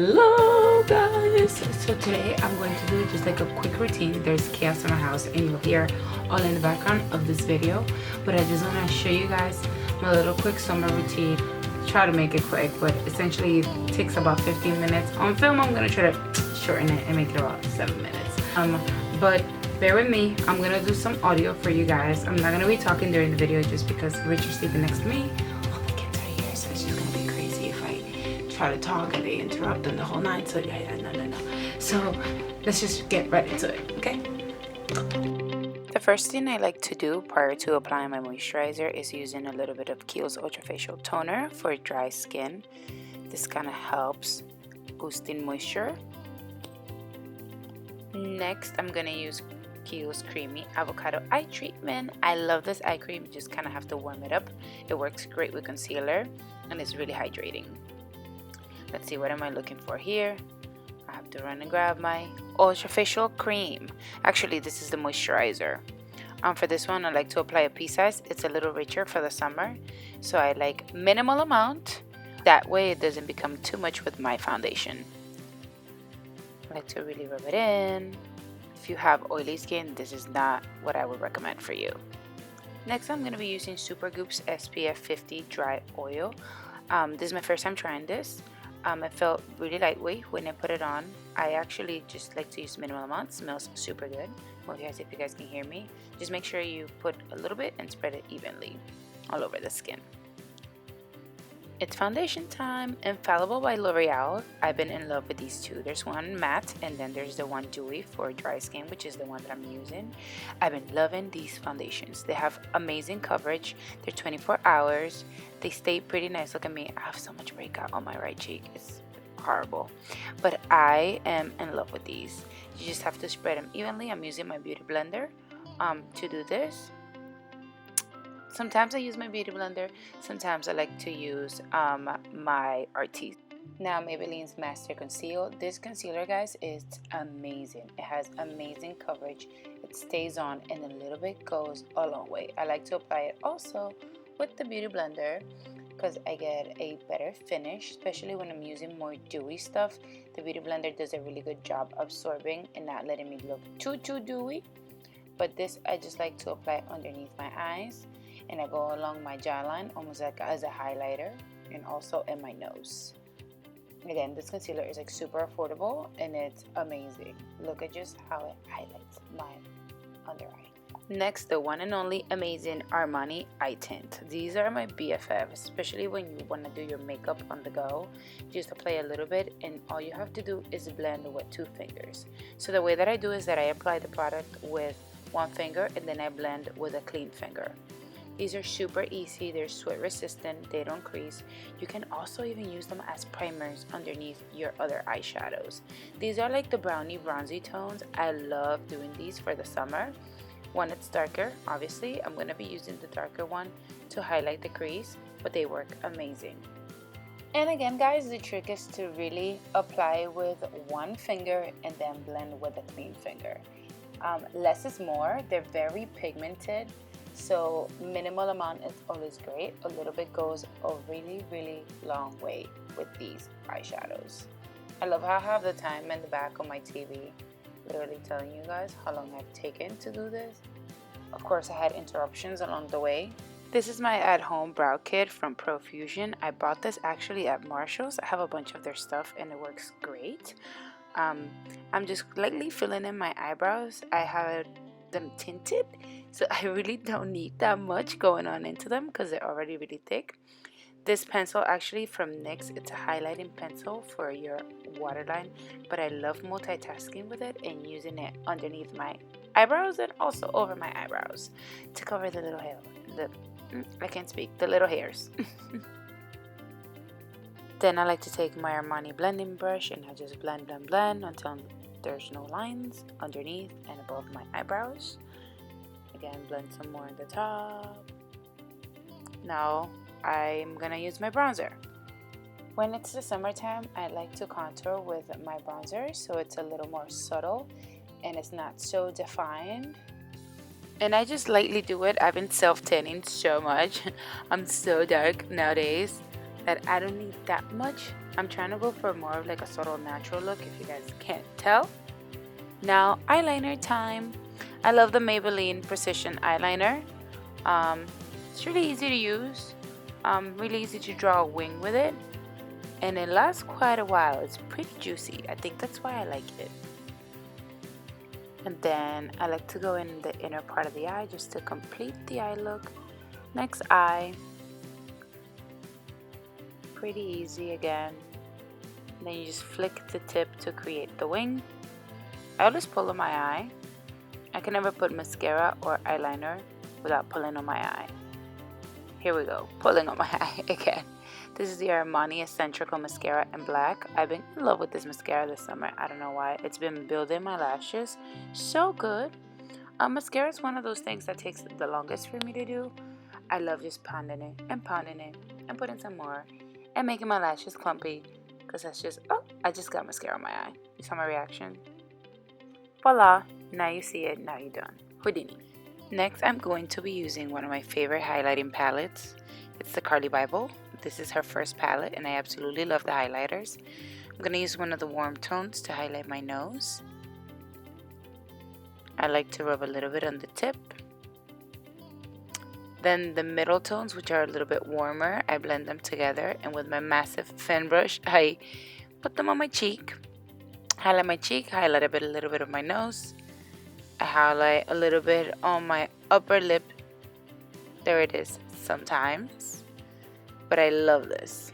Hello guys, so today I'm going to do just like a quick routine. There's chaos in my house and you'll hear all in the background of this video, but I just want to show you guys my little quick summer routine. Try to make it quick, but essentially it takes about 15 minutes. On film I'm going to try to shorten it and make it about 7 minutes. But bear with me, I'm going to do some audio for you guys. I'm not going to be talking during the video just because Rich is sleeping next to me. All the kids are here, so it's just going to be crazy if I try to talk and they interrupt and the whole nine. So yeah, no. So let's just get right into it, okay? The first thing I like to do prior to applying my moisturizer is using a little bit of Kiehl's Ultra Facial Toner for dry skin. This kind of helps boosting moisture. Next, I'm gonna use Kiehl's Creamy Avocado Eye Treatment. I love this eye cream. You just kind of have to warm it up. It works great with concealer and it's really hydrating. Let's see, what am I looking for here? I have to run and grab my Ultra Facial Cream. Actually, this is the moisturizer. For this one, I like to apply a pea size. It's a little richer for the summer, so I like minimal amount. That way it doesn't become too much with my foundation. I like to really rub it in. If you have oily skin, this is not what I would recommend for you. Next, I'm going to be using Supergoop's SPF 50 Dry Oil. This is my first time trying this. It felt really lightweight when I put it on. I actually just like to use minimal amount. It smells super good. Move your eyes if you guys can hear me. Just make sure you put a little bit and spread it evenly all over the skin. It's foundation time. Infallible by L'Oreal. I've been in love with these two. There's one matte and then there's the one dewy for dry skin, which is the one that I'm using. I've been loving these foundations. They have amazing coverage. They're 24 hours. They stay pretty nice. Look at me. I have so much breakout on my right cheek. It's horrible. But I am in love with these. You just have to spread them evenly. I'm using my beauty blender to do this. Sometimes I use my beauty blender, sometimes I like to use my RT. Now Maybelline's Master Conceal. This concealer, guys, is amazing. It has amazing coverage. It stays on and a little bit goes a long way. I like to apply it also with the beauty blender because I get a better finish, especially when I'm using more dewy stuff. The beauty blender does a really good job absorbing and not letting me look too dewy. But this I just like to apply underneath my eyes. And I go along my jawline almost like as a highlighter and also in my nose. Again, this concealer is like super affordable and it's amazing. Look at just how it highlights my under eye. Next, the one and only amazing ARMANI eye tint. These are my BFF, especially when you want to do your makeup on the go. Just apply a little bit and all you have to do is blend with 2 fingers. So the way that I do is that I apply the product with 1 finger and then I blend with a clean finger. These are super easy, they're sweat resistant, they don't crease. You can also even use them as primers underneath your other eyeshadows. These are like the brownie bronzy tones. I love doing these for the summer. When it's darker, obviously, I'm going to be using the darker one to highlight the crease, but they work amazing. And again, guys, the trick is to really apply with 1 finger and then blend with a clean finger. Less is more, they're very pigmented. So minimal amount is always great. A little bit goes a really long way with these eyeshadows. I love how I have the time in the back of my TV literally telling you guys how long I've taken to do this. Of course, I had interruptions along the way. This is my at-home brow kit from Profusion. I bought this actually at Marshall's. I have a bunch of their stuff and it works great. I'm just lightly filling in my eyebrows. I have them tinted, so I really don't need that much going on into them because they're already really thick. This pencil actually from NYX, it's a highlighting pencil for your waterline, but I love multitasking with it and using it underneath my eyebrows and also over my eyebrows to cover the little hair, the little hairs. Then I like to take my Armani blending brush and I just blend until there's no lines underneath and above my eyebrows. Again, blend some more on the top. Now I'm gonna use my bronzer. When it's the summertime, I like to contour with my bronzer so it's a little more subtle and it's not so defined. And I just lightly do it. I've been self-tanning so much. I'm so dark nowadays. that I don't need that much. I'm trying to go for more of like a subtle natural look, if you guys can't tell. Now, eyeliner time. I love the Maybelline Precision Eyeliner. It's really easy to use, really easy to draw a wing with it, and it lasts quite a while. It's pretty juicy. I think that's why I like it. And then I like to go in the inner part of the eye just to complete the eye look. Next eye. Pretty easy again. Then you just flick the tip to create the wing. I always pull on my eye. I can never put mascara or eyeliner without pulling on my eye. Here we go, pulling on my eye again. This is the ARMANI Eccentrical Mascara in black. I've been in love with this mascara this summer. I don't know why. It's been building my lashes so good. Mascara is one of those things that takes the longest for me to do. I love just pounding it and putting some more and making my lashes clumpy, because that's just, oh, I just got mascara on my eye. You saw my reaction? Voila, now you see it, now you're done. Houdini. Next, I'm going to be using one of my favorite highlighting palettes. It's the Carly Bible. This is her first palette, and I absolutely love the highlighters. I'm going to use one of the warm tones to highlight my nose. I like to rub a little bit on the tip. Then the middle tones, which are a little bit warmer, I blend them together, and with my massive fan brush, I put them on my cheek. Highlight my cheek, highlight a little bit of my nose. I highlight a little bit on my upper lip. There it is sometimes, but I love this.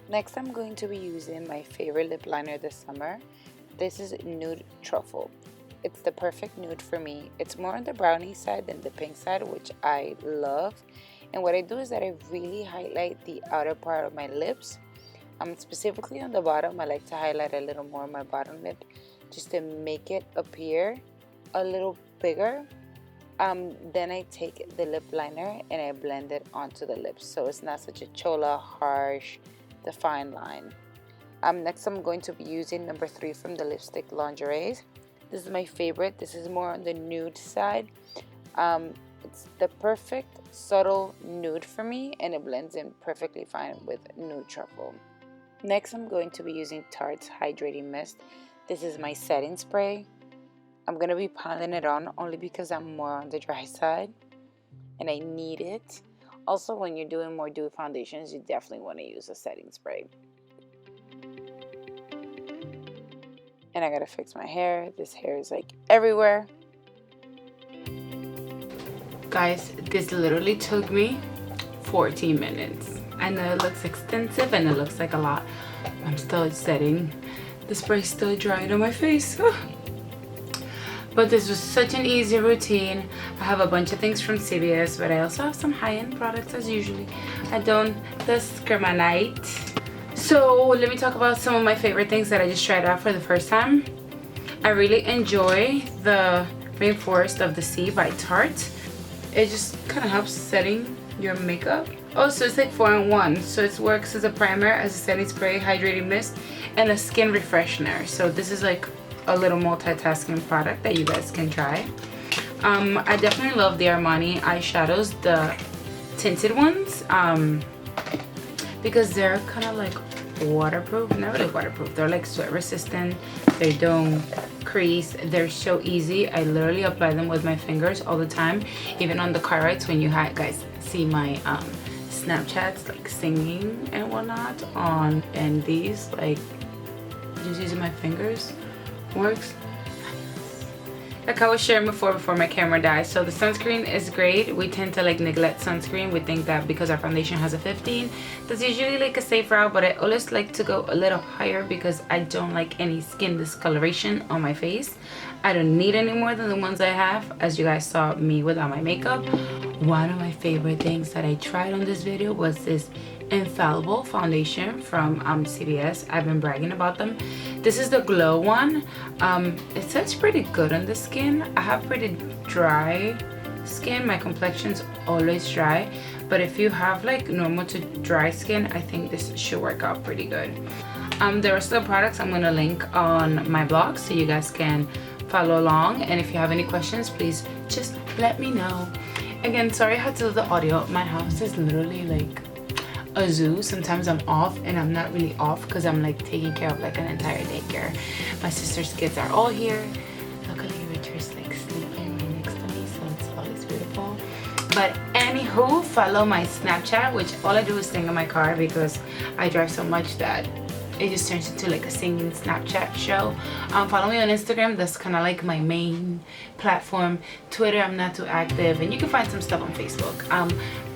Next, I'm going to be using my favorite lip liner this summer. This is Nude Truffle. It's the perfect nude for me. It's more on the brownie side than the pink side, which I love. And what I do is that I really highlight the outer part of my lips. Specifically on the bottom, I like to highlight a little more on my bottom lip just to make it appear a little bigger. Then I take the lip liner and I blend it onto the lips, so it's not such a chola, harsh, defined line. Next, I'm going to be using number 3 from the Lipstick Lingeries. This is my favorite. This is more on the nude side. It's the perfect subtle nude for me, and it blends in perfectly fine with Nude Truffle. Next, I'm going to be using Tarte's Hydrating Mist. This is my setting spray. I'm going to be piling it on only because I'm more on the dry side and I need it. Also, when you're doing more dewy foundations, you definitely want to use a setting spray. And I gotta fix my hair. This hair is like everywhere. Guys, this literally took me 14 minutes. I know it looks extensive and it looks like a lot. I'm still setting. The spray's still drying on my face. But this was such an easy routine. I have a bunch of things from CVS, but I also have some high-end products as usually. I don't discriminate. So let me talk about some of my favorite things that I just tried out for the first time. I really enjoy the Reinforced of the Sea by Tarte. It just kind of helps setting your makeup. Oh, so it's like 4-in-1. So it works as a primer, as a setting spray, hydrating mist, and a skin refreshener. So this is like a little multitasking product that you guys can try. I definitely love the Armani eyeshadows, the tinted ones, because they're kind of like waterproof. Not really waterproof, they're like sweat resistant, they don't crease, they're so easy. I literally apply them with my fingers all the time, even on the car rides when you guys see my Snapchats like singing and whatnot on, and these like just using my fingers works. Like I was sharing before my camera died. So the sunscreen is great. We tend to like neglect sunscreen. We think that because our foundation has a 15, that's usually like a safe route, but I always like to go a little higher because I don't like any skin discoloration on my face. I don't need any more than the ones I have, as you guys saw me without my makeup. One of my favorite things that I tried on this video was this Infallible foundation from CVS. I've been bragging about them. This is the glow one. It says pretty good on the skin. I have pretty dry skin. My complexion's always dry, but if you have like normal to dry skin, I think this should work out pretty good. There are still products I'm gonna link on my blog so you guys can follow along, and if you have any questions, please just let me know. Again, sorry I had to do the audio. My house is literally like a zoo. Sometimes I'm off and I'm not really off because I'm like taking care of like an entire daycare. My sister's kids are all here. Luckily Richard's like sleeping right next to me, so it's always beautiful. But anywho, follow my Snapchat, which all I do is sing in my car because I drive so much that it just turns into like a singing Snapchat show. Follow me on Instagram. That's kind of like my main platform. Twitter, I'm not too active, and you can find some stuff on Facebook.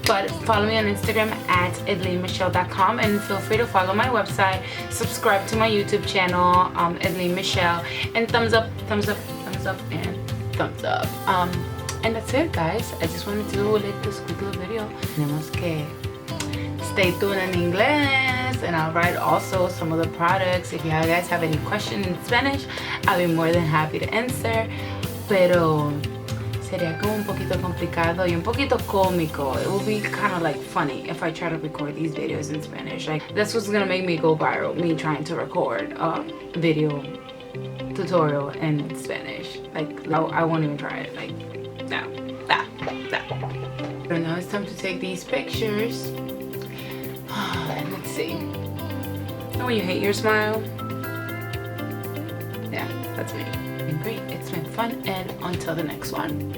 But follow me on Instagram at edleinemichelle.com, and feel free to follow my website, subscribe to my YouTube channel, Edlein Michelle, and thumbs up, thumbs up, thumbs up, and thumbs up. And that's it, guys. I just wanted to do like this quick little video. Tenemos que stay tuned in English, and I'll write also some of the products. If you guys have any questions in Spanish, I'll be more than happy to answer. Pero sería como un poquito complicado y un poquito cómico. It will be kind of like funny if I try to record these videos in Spanish. Like, that's what's gonna make me go viral, me trying to record a video tutorial in Spanish. Like, I won't even try it. Like, no. So now it's time to take these pictures. Let's see. Oh, you hate your smile? Yeah, that's me. Great, it's been fun, and until the next one.